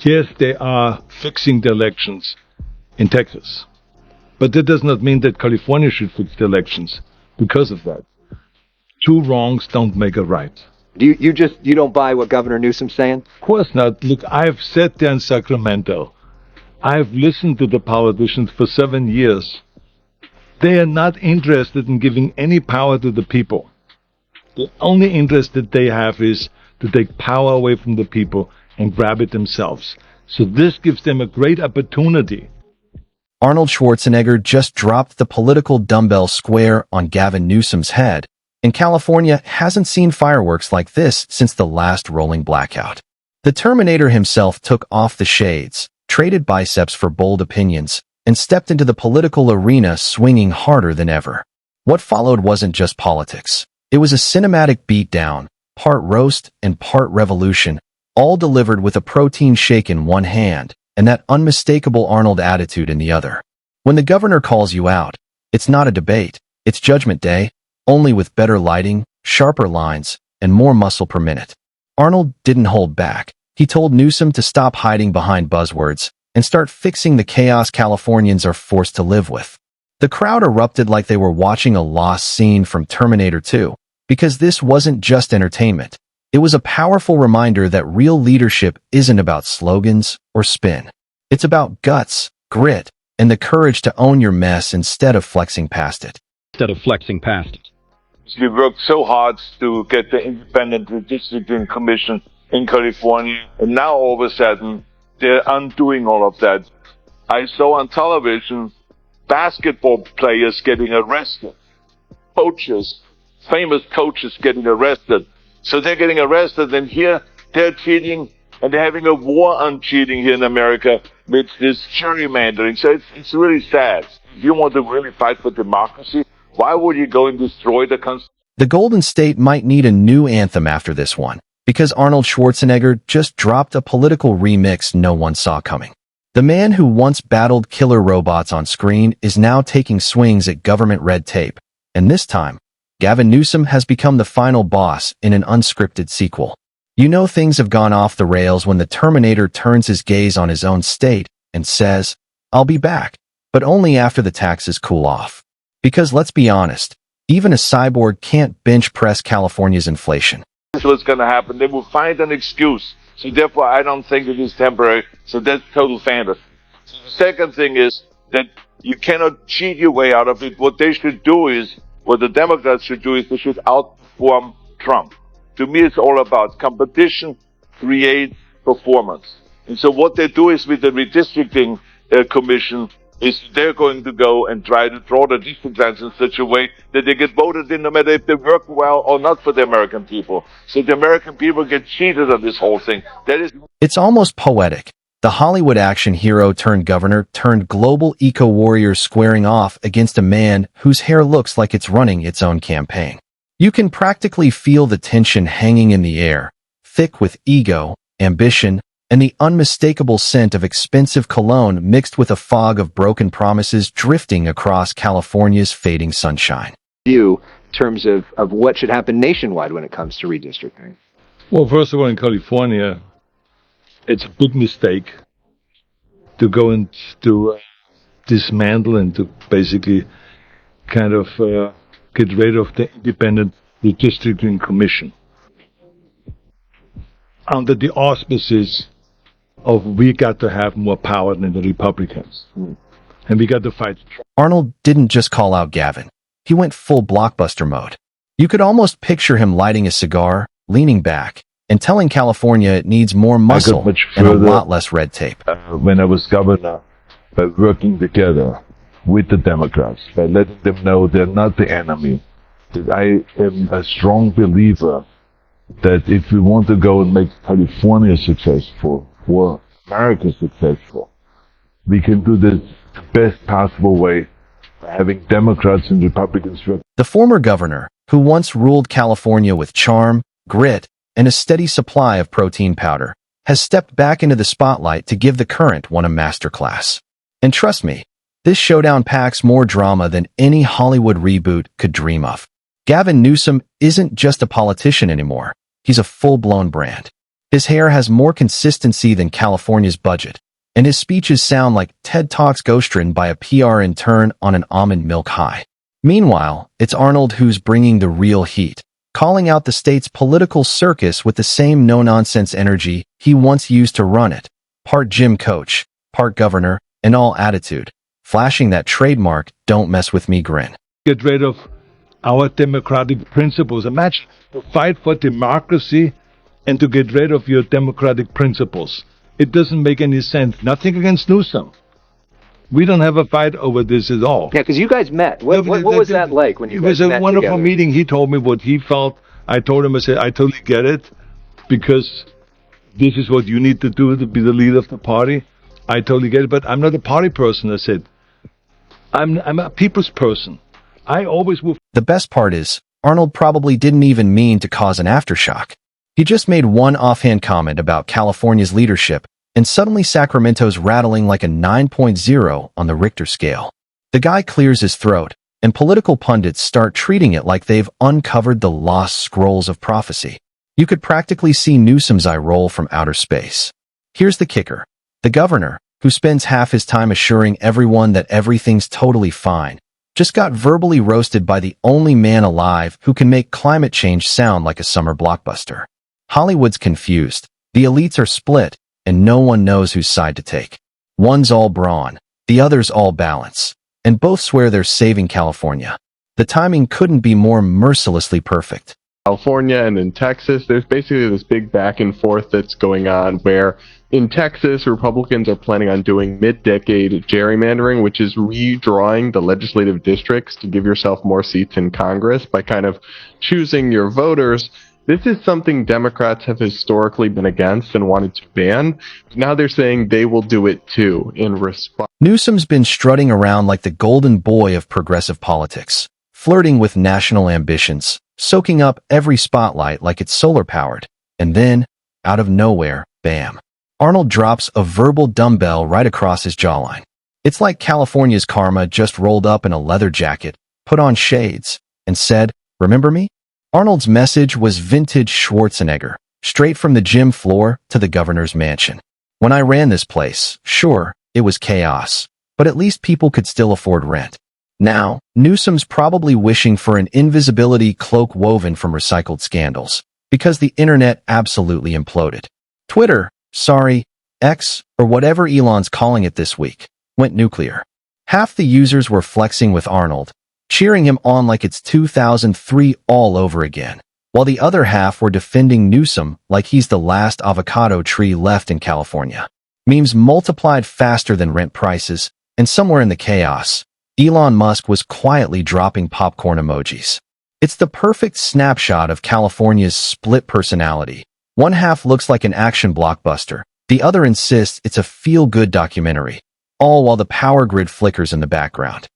Yes, they are fixing the elections in Texas. But that does not mean that California should fix the elections because of that. Two wrongs don't make a right. You don't buy what Governor Newsom's saying? Of course not. Look, I've sat there in Sacramento. I've listened to the politicians for 7 years. They are not interested in giving any power to the people. The only interest that they have is to take power away from the people and grab it themselves. So this gives them a great opportunity. Arnold Schwarzenegger just dropped the political dumbbell square on Gavin Newsom's head, and California hasn't seen fireworks like this since the last rolling blackout. The Terminator himself took off the shades, traded biceps for bold opinions, and stepped into the political arena swinging harder than ever. What followed wasn't just politics. It was a cinematic beatdown, part roast and part revolution, all delivered with a protein shake in one hand and that unmistakable Arnold attitude in the other. When the governor calls you out, it's not a debate, it's Judgment Day, only with better lighting, sharper lines, and more muscle per minute. Arnold didn't hold back. He told Newsom to stop hiding behind buzzwords and start fixing the chaos Californians are forced to live with. The crowd erupted like they were watching a lost scene from Terminator 2, because this wasn't just entertainment. It was a powerful reminder that real leadership isn't about slogans or spin. It's about guts, grit, and the courage to own your mess instead of flexing past it. We worked so hard to get the independent redistricting commission in California, and now all of a sudden they're undoing all of that. I saw on television basketball players getting arrested, coaches, famous coaches getting arrested. So they're getting arrested, and here they're cheating, and they're having a war on cheating here in America with this gerrymandering. So it's really sad. If you want to really fight for democracy, why would you go and destroy the Constitution? The Golden State might need a new anthem after this one, because Arnold Schwarzenegger just dropped a political remix no one saw coming. The man who once battled killer robots on screen is now taking swings at government red tape, and this time, Gavin Newsom has become the final boss in an unscripted sequel. You know things have gone off the rails when the Terminator turns his gaze on his own state and says, "I'll be back," but only after the taxes cool off. Because let's be honest, even a cyborg can't bench press California's inflation. This is what's going to happen. They will find an excuse. So therefore, I don't think it is temporary. So that's total fantasy. So the second thing is that you cannot cheat your way out of it. What they should do is, what the Democrats should do is they should outperform Trump. To me, it's all about competition creates performance. And so what they do is with the redistricting commission is they're going to go and try to draw the district lines in such a way that they get voted in no matter if they work well or not for the American people. So the American people get cheated on this whole thing. It's almost poetic. The Hollywood action hero turned governor turned global eco-warrior squaring off against a man whose hair looks like it's running its own campaign. You can practically feel the tension hanging in the air, thick with ego, ambition, and the unmistakable scent of expensive cologne mixed with a fog of broken promises drifting across California's fading sunshine. In terms of what should happen nationwide when it comes to redistricting? Well, first of all, in California, it's a big mistake to go and to dismantle and to basically kind of get rid of the independent redistricting commission under the auspices of we got to have more power than the Republicans. And we got to fight. Arnold didn't just call out Gavin. He went full blockbuster mode. You could almost picture him lighting a cigar, leaning back, and telling California it needs more muscle and a lot less red tape. When I was governor, by working together with the Democrats, by letting them know they're not the enemy, that I am a strong believer that if we want to go and make California successful, or America successful, we can do this the best possible way by having Democrats and Republicans work. The former governor, who once ruled California with charm, grit, and a steady supply of protein powder, has stepped back into the spotlight to give the current one a masterclass. And trust me, this showdown packs more drama than any Hollywood reboot could dream of. Gavin Newsom isn't just a politician anymore. He's a full-blown brand. His hair has more consistency than California's budget, and his speeches sound like TED Talks ghostwritten by a PR intern on an almond milk high. Meanwhile, it's Arnold who's bringing the real heat, calling out the state's political circus with the same no-nonsense energy he once used to run it, part gym coach, part governor, and all attitude, flashing that trademark "don't mess with me" grin. Get rid of our democratic principles. Imagine to fight for democracy and to get rid of your democratic principles. It doesn't make any sense. Nothing against Newsom. We don't have a fight over this at all. Yeah, because you guys met. What was that like when you guys met together? It was a wonderful meeting. He told me what he felt. I told him, I said, I totally get it, because this is what you need to do to be the leader of the party. I totally get it, but I'm not a party person, I said. I'm a people's person. I always will. The best part is, Arnold probably didn't even mean to cause an aftershock. He just made one offhand comment about California's leadership, and suddenly Sacramento's rattling like a 9.0 on the Richter scale. The guy clears his throat, and political pundits start treating it like they've uncovered the lost scrolls of prophecy. You could practically see Newsom's eye roll from outer space. Here's the kicker. The governor, who spends half his time assuring everyone that everything's totally fine, just got verbally roasted by the only man alive who can make climate change sound like a summer blockbuster. Hollywood's confused, the elites are split, and no one knows whose side to take. One's all brawn, the other's all balance, and both swear they're saving California. The timing couldn't be more mercilessly perfect. California and in Texas, there's basically this big back and forth that's going on where in Texas, Republicans are planning on doing mid-decade gerrymandering, which is redrawing the legislative districts to give yourself more seats in Congress by kind of choosing your voters. This is something Democrats have historically been against and wanted to ban. Now they're saying they will do it too in response. Newsom's been strutting around like the golden boy of progressive politics, flirting with national ambitions, soaking up every spotlight like it's solar-powered. And then, out of nowhere, bam. Arnold drops a verbal dumbbell right across his jawline. It's like California's karma just rolled up in a leather jacket, put on shades, and said, "Remember me?" Arnold's message was vintage Schwarzenegger, straight from the gym floor to the governor's mansion. "When I ran this place, sure, it was chaos, but at least people could still afford rent." Now, Newsom's probably wishing for an invisibility cloak woven from recycled scandals, because the internet absolutely imploded. Twitter, sorry, X, or whatever Elon's calling it this week, went nuclear. Half the users were flexing with Arnold, cheering him on like it's 2003 all over again, while the other half were defending Newsom like he's the last avocado tree left in California. Memes multiplied faster than rent prices, and somewhere in the chaos, Elon Musk was quietly dropping popcorn emojis. It's the perfect snapshot of California's split personality. One half looks like an action blockbuster, the other insists it's a feel-good documentary, all while the power grid flickers in the background.